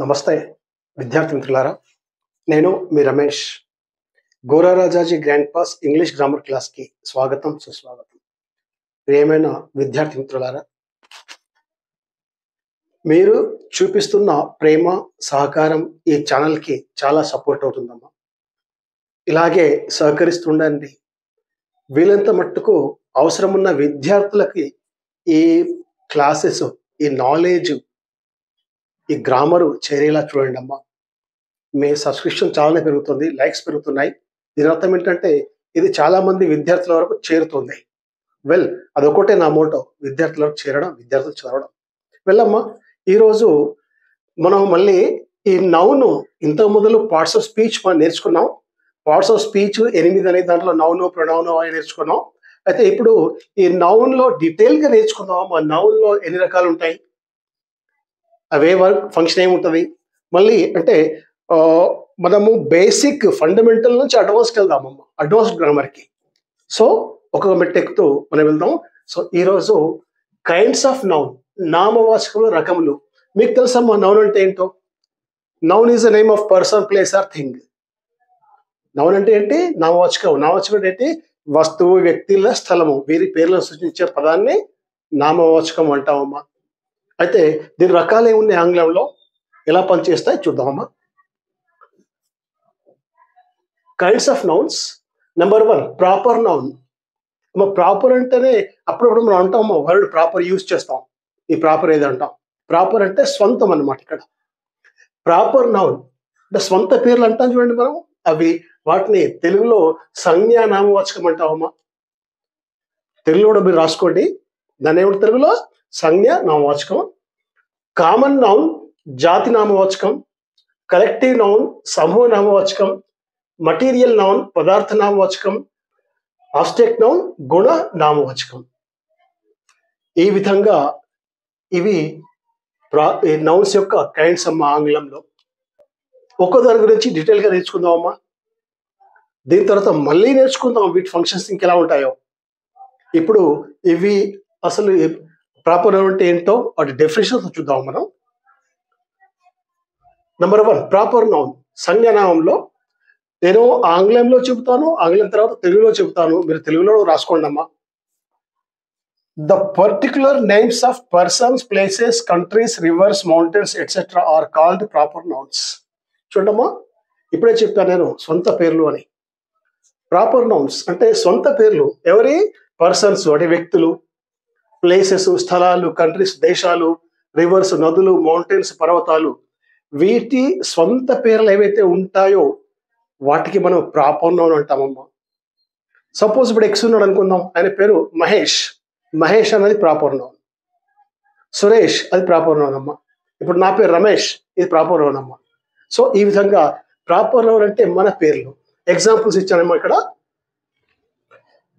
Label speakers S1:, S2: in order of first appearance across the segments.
S1: నమస్తే విద్యార్థి మిత్రులారా, నేను మీ రమేష్. గోరారాజాజీ గ్రాండ్ పాస్ ఇంగ్లీష్ గ్రామర్ క్లాస్కి స్వాగతం, సుస్వాగతం. ప్రియమైన విద్యార్థి మిత్రులారా, మీరు చూపిస్తున్న ప్రేమ సహకారం ఈ ఛానల్కి చాలా సపోర్ట్ అవుతుందమ్మా. ఇలాగే సహకరిస్తుండండి. వీలంత మట్టుకు అవసరమున్న విద్యార్థులకి ఈ క్లాసెస్, ఈ నాలెడ్జ్, ఈ గ్రామరు చేరేలా చూడండి అమ్మా. మీ సబ్స్క్రిప్షన్ చాలానే పెరుగుతుంది, లైక్స్ పెరుగుతున్నాయి. దీని అర్థం ఏంటంటే ఇది చాలా మంది విద్యార్థుల వరకు చేరుతుంది. అదొకటే నా మోటో, విద్యార్థుల వరకు చేరడం, విద్యార్థులు చదవడం. వెళ్ళమ్మా, ఈరోజు మనం మళ్ళీ ఈ నౌను, ఇంతకు మొదలు పార్ట్స్ ఆఫ్ స్పీచ్ మనం నేర్చుకున్నాం. పార్ట్స్ ఆఫ్ స్పీచ్ 8 అనే దాంట్లో నౌను, ప్రొనౌను అని నేర్చుకున్నాం. అయితే ఇప్పుడు ఈ నౌన్లో డీటెయిల్గా నేర్చుకుందాం. ఆ నౌన్లో ఎన్ని రకాలు ఉంటాయి, అవే వర్క్ ఫంక్షన్ ఏముంటుంది, మళ్ళీ అంటే మనము బేసిక్ ఫండమెంటల్ నుంచి అడ్వాన్స్కి వెళ్దామమ్మా, అడ్వాన్స్డ్ గ్రామర్కి. సో ఒక్కొక్క మెట్టెక్కుతూ మనం వెళ్దాం. సో ఈరోజు కైండ్స్ ఆఫ్ నౌన్, నామవాచకముల రకములు. మీకు తెలుసమ్మా నౌన్ అంటే ఏంటో? Noun is the name of person, place or thing. Noun అంటే ఏంటి? నామవాచకం. నామవాచకం అంటే ఏంటి? వస్తువు, వ్యక్తి, స్థలము, వీరి పేర్లను సూచించే పదాన్ని నామవాచకం అంటామమ్మా. అయితే దీని రకాలు ఏమున్నాయి, ఆంగ్లంలో ఎలా పనిచేస్తాయి చూద్దామమ్మా. Kinds of nouns. Number 1 proper noun. Proper అంటేనే అప్పుడప్పుడు మనం అంటాము, వర్డ్ ప్రాపర్ యూజ్ చేస్తాం. ఈ ప్రాపర్ ఏది అంటాం? ప్రాపర్ అంటే స్వంతం అన్నమాట. ఇక్కడ ప్రాపర్ నౌన్ అంటే స్వంత పేర్లు అంటాం చూడండి మనం, అవి వాటిని తెలుగులో సంజ్ఞా నామవాచకం అంటామమ్మా. తెలుగులో కూడా మీరు రాసుకోండి, దాన్ని ఏమిటి తెలుగులో? సంజ్ఞా నామవాచకం. కామన్ నౌన్ జాతి నామవాచకం. కలెక్టివ్ నౌన్ సమూహ నామవాచకం. మటీరియల్ నౌన్ పదార్థ నామవాచకం. ఆబ్స్ట్రాక్ట్ నౌన్ గుణ నామవాచకం. ఈ విధంగా ఇవి నౌన్స్ యొక్క కైండ్స్ అమ్మ. ఆంగ్లంలో ఒక్కో దాని గురించి డీటెయిల్గా నేర్చుకుందామమ్మా. దీని తర్వాత మళ్ళీ నేర్చుకుందాం వీటి ఫంక్షన్స్ ఇంకెలా ఉంటాయో. ఇప్పుడు ఇవి అసలు ప్రాపర్ నౌన్ అంటే ఏంటో వాటి డెఫినేషన్ చూద్దాం మనం. Number 1 proper noun. సంజ్ఞానామంలో నేను ఆంగ్లంలో చెబుతాను, ఆంగ్లం తర్వాత తెలుగులో చెబుతాను, మీరు తెలుగులో రాసుకోండి అమ్మా. The particular names of persons, places, countries, rivers, mountains etcetera are called proper nouns. చూడమ్మా, ఇప్పుడే చెప్పాను నేను సొంత పేర్లు అని. ప్రాపర్ నౌన్స్ అంటే సొంత పేర్లు. ఎవరి? పర్సన్స్ అంటే వ్యక్తులు, ప్లేసెస్ స్థలాలు, కంట్రీస్ దేశాలు, రివర్స్ నదులు, మౌంటైన్స్ పర్వతాలు, వీటి స్వంత పేర్లు ఏవైతే ఉంటాయో వాటికి మనం ప్రాపర్ నౌన్ అంటామమ్మా. సపోజ్ ఇప్పుడు ఎక్స్ ఉన్నాడు అనుకుందాం, ఆయన పేరు మహేష్. మహేష్ అనేది ప్రాపర్ నౌన్. సురేష్ అది ప్రాపర్ నౌన్ అమ్మా. ఇప్పుడు నా పేరు రమేష్, ఇది ప్రాపర్ నౌన్ అమ్మా. సో ఈ విధంగా ప్రాపర్ నౌన్ అంటే మన పేర్లు. ఎగ్జాంపుల్స్ ఇచ్చానమ్మా ఇక్కడ.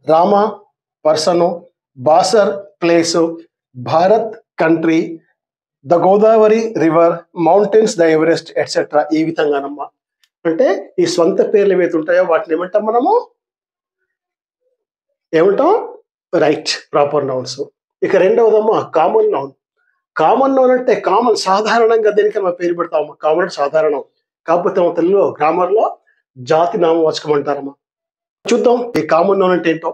S1: Rama person, Basar place, Bharat country, the Godavari river, mountains the Everest etcetera. ఈ విధంగానమ్మా. అంటే ఈ స్వంత పేర్లు ఏవైతే ఉంటాయో వాటిని ఏమంటాం మనము? ఏమంటాం? Right, proper nouns. ఇక రెండవదమ్మా కామన్ నౌన్. కామన్ నౌన్ అంటే కామన్, సాధారణంగా దేనికి మనం పేరు పెడతామమ్మా. కామన్ అంటే సాధారణం, కాకపోతే తెలుగులో గ్రామర్లో జాతి నామవాచకం అంటారమ్మా. చూద్దాం ఈ కామన్ నౌన్ అంటే ఏంటో.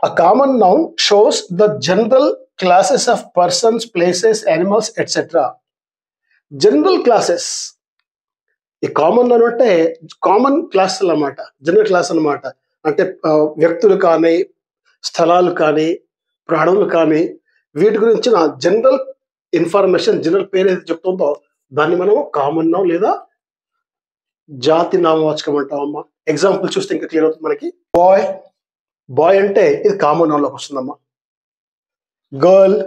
S1: A common noun shows the general classes of persons, places, animals, etc. General classes. ఈ కామన్ నౌన్ అంటే కామన్ క్లాస్ అన్నమాట, జనరల్ క్లాస్ అన్నమాట. అంటే వ్యక్తులు కానీ, స్థలాలు కానీ, ప్రాణులు కానీ, వీటి గురించిన జనరల్ ఇన్ఫర్మేషన్, జనరల్ పేరు ఏదైతే చెప్తుందో దాన్ని మనం కామన్ నౌన్ లేదా జాతి నామవాచకం అంటామమ్మా. ఎగ్జాంపుల్ చూస్తే ఇంకా క్లియర్ అవుతుంది మనకి. బాయ్, బాయ్ అంటే ఇది కామన్ నౌన్లోకి వస్తుందమ్మా. Girl,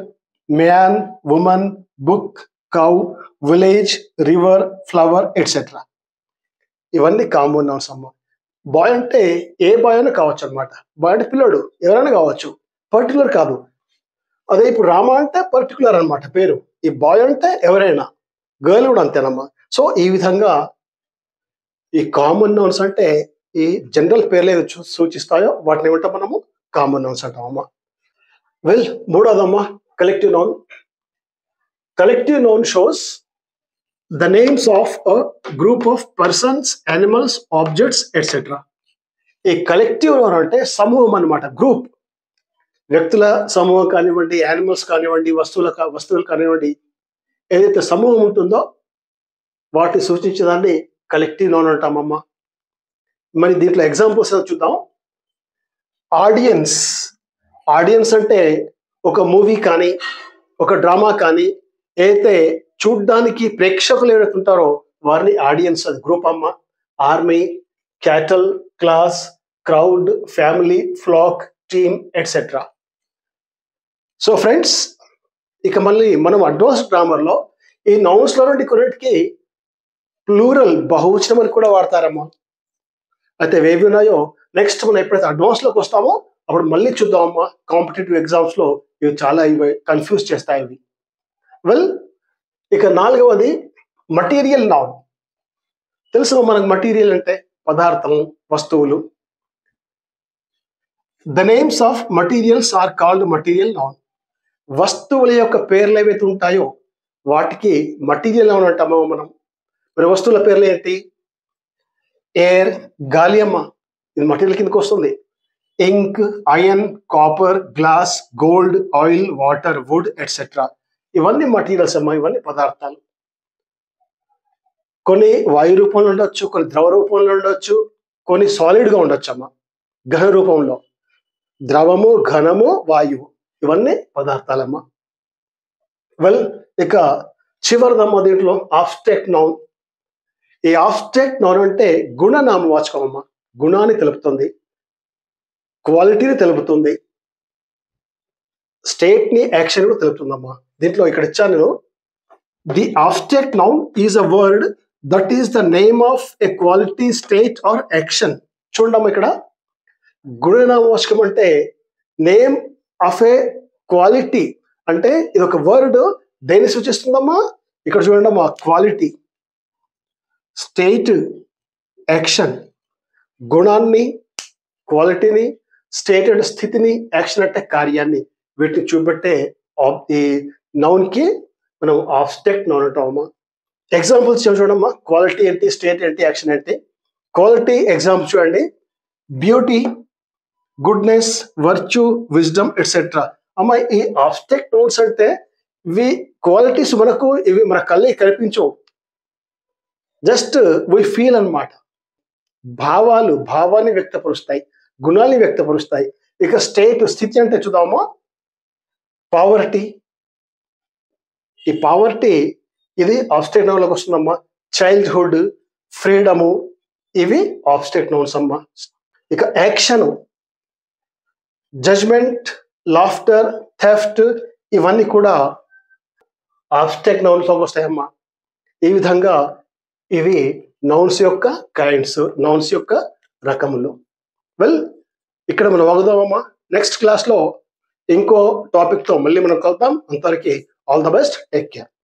S1: man, women, book, cow, village, river, flower etcetera. ఇవన్నీ కామన్ నౌన్స్ అమ్మా. బాయ్ అంటే ఏ బాయ్ అయినా కావచ్చు అనమాట. బాయ్ అంటే పిల్లడు, ఎవరైనా కావచ్చు, పర్టికులర్ కాదు. అదే ఇప్పుడు రామ అంటే పర్టికులర్ అనమాట పేరు. ఈ బాయ్ అంటే ఎవరైనా, గర్ల్ కూడా అంతేనమ్మా. సో ఈ విధంగా ఈ కామన్ నౌన్స్ అంటే ఈ జనరల్ పేర్లు ఏదో సూచిస్తాయో వాటిని ఏమంటాం మనము? కామన్ నౌన్స్ అంటామమ్మా. మూడోదమ్మా collective noun. Collective noun shows the names of a group of persons, animals, objects etcetera. ఈ కలెక్టివ్ అంటే సమూహం అన్నమాట, గ్రూప్. వ్యక్తుల సమూహం కానివ్వండి, యానిమల్స్ కానివ్వండి, వస్తువులు కానివ్వండి, ఏదైతే సమూహం ఉంటుందో వాటిని సూచించేదాన్ని కలెక్టివ్ నౌన్ అంటామమ్మా. మరి దీంట్లో ఎగ్జాంపుల్స్ చూద్దాం. ఆడియన్స్. ఆడియన్స్ అంటే ఒక మూవీ కానీ, ఒక డ్రామా కానీ ఏదైతే చూడ్డానికి ప్రేక్షకులు ఎవరైతే ఉంటారో వారిని ఆడియన్స్, అది గ్రూప్ అమ్మ. Army, cattle, class, crowd, family, flock, team etcetera. So friends, ఇక మళ్ళీ మనం అడ్వాన్స్డ్ గ్రామర్లో ఈ నౌన్స్లో నుండి కొన్నిటికి ప్లూరల్, బహువచనం అని కూడా వాడతారమ్మా. అయితే ఏవి ఉన్నాయో నెక్స్ట్ మనం ఎప్పుడైతే అడ్వాన్స్లోకి వస్తామో అప్పుడు మళ్ళీ చూద్దామమ్మా. కాంపిటేటివ్ ఎగ్జామ్స్లో ఇవి చాలా ఇవి కన్ఫ్యూజ్ చేస్తాయి ఇవి. వెల్, ఇక 4వది మటీరియల్ నౌన్. తెలుసు మనకు మటీరియల్ అంటే పదార్థం, వస్తువులు. The names of materials are called material noun. వస్తువుల యొక్క పేర్లు ఏవైతే ఉంటాయో వాటికి మటీరియల్ నౌన్ అంటామో మనం. మరి వస్తువుల పేర్లు ఏంటి? ఎయిర్, గాలి అమ్మ, ఇది మటీరియల్ కిందకి వస్తుంది. Ink, iron, copper, glass, gold, oil, water, wood etcetera. ఇవన్నీ మటీరియల్స్ అమ్మా, ఇవన్నీ పదార్థాలు. కొన్ని వాయు రూపంలో ఉండొచ్చు, కొన్ని ద్రవ రూపంలో ఉండొచ్చు, కొన్ని సాలిడ్గా ఉండొచ్చు అమ్మా, ఘన రూపంలో. ద్రవము, ఘనము, వాయువు, ఇవన్నీ పదార్థాలమ్మా. వెల్, ఇక చివరిదమ్మ దీంట్లో ఆబ్స్ట్రాక్ట్ నౌన్. ఈ ఆబ్స్ట్రాక్ట్ నౌన్ అంటే గుణనామవాచకం అమ్మ. గుణాన్ని తెలుపుతుంది, క్వాలిటీని తెలుపుతుంది, స్టేట్ని, యాక్షన్ కూడా తెలుపుతుందమ్మా. దీంట్లో ఇక్కడ ఇచ్చాను నేను. The abstract noun is a word that is the name of a quality, state or action. చూడమ్మా, ఇక్కడ గుణనామవాచకం అంటే నేమ్ ఆఫ్ ఏ క్వాలిటీ. అంటే ఇది ఒక వర్డ్ దేన్ని సూచిస్తుందమ్మా? ఇక్కడ చూడండి అమ్మా, క్వాలిటీ, స్టేట్, యాక్షన్. గుణాన్ని, క్వాలిటీని, స్టేట్ అంటే స్థితిని, యాక్షన్ అంటే కార్యాన్ని, వీటిని చూపెట్టే ఈ నౌన్కి మనం ఆబ్స్ట్రాక్ట్ నౌన్ అంటామమ్మా. ఎగ్జాంపుల్స్ చూడమ్మా. క్వాలిటీ ఏంటి, స్టేట్ ఏంటి, యాక్షన్ ఏంటి. క్వాలిటీ ఎగ్జాంపుల్ చూడండి. Beauty, goodness, virtue, wisdom etcetera. అమ్మ, ఈ ఆబ్స్ట్రాక్ట్ నౌన్స్ అంటే ఇవి క్వాలిటీస్ మనకు, ఇవి మన కళ్ళకి కనిపించవు, జస్ట్ వి ఫీల్ అన్నమాట. భావాన్ని వ్యక్తపరుస్తాయి, గుణాన్ని వ్యక్తపరుస్తాయి. ఇక స్టేట్, స్థితి అంటే చూద్దామా. పావర్టీ, ఈ పావర్టీ ఇది ఆబ్స్ట్రాక్ట్ నౌన్లోకి వస్తుందమ్మా. చైల్డ్హుడ్, ఫ్రీడము, ఇవి ఆబ్స్ట్రాక్ట్ నౌన్స్ అమ్మా. ఇక యాక్షన్, జడ్జ్మెంట్, లాఫ్టర్, థెఫ్ట్, ఇవన్నీ కూడా ఆబ్స్ట్రాక్ట్ నౌన్స్లోకి వస్తాయమ్మా. ఈ విధంగా ఇవి నౌన్స్ యొక్క కైండ్స్, నౌన్స్ యొక్క రకములు. వెల్, ఇక్కడ మనం ఆగుదామమ్మా. నెక్స్ట్ క్లాస్లో ఇంకో టాపిక్తో మళ్ళీ మనం కలుద్దాం. అంతవరకు all the best, take care.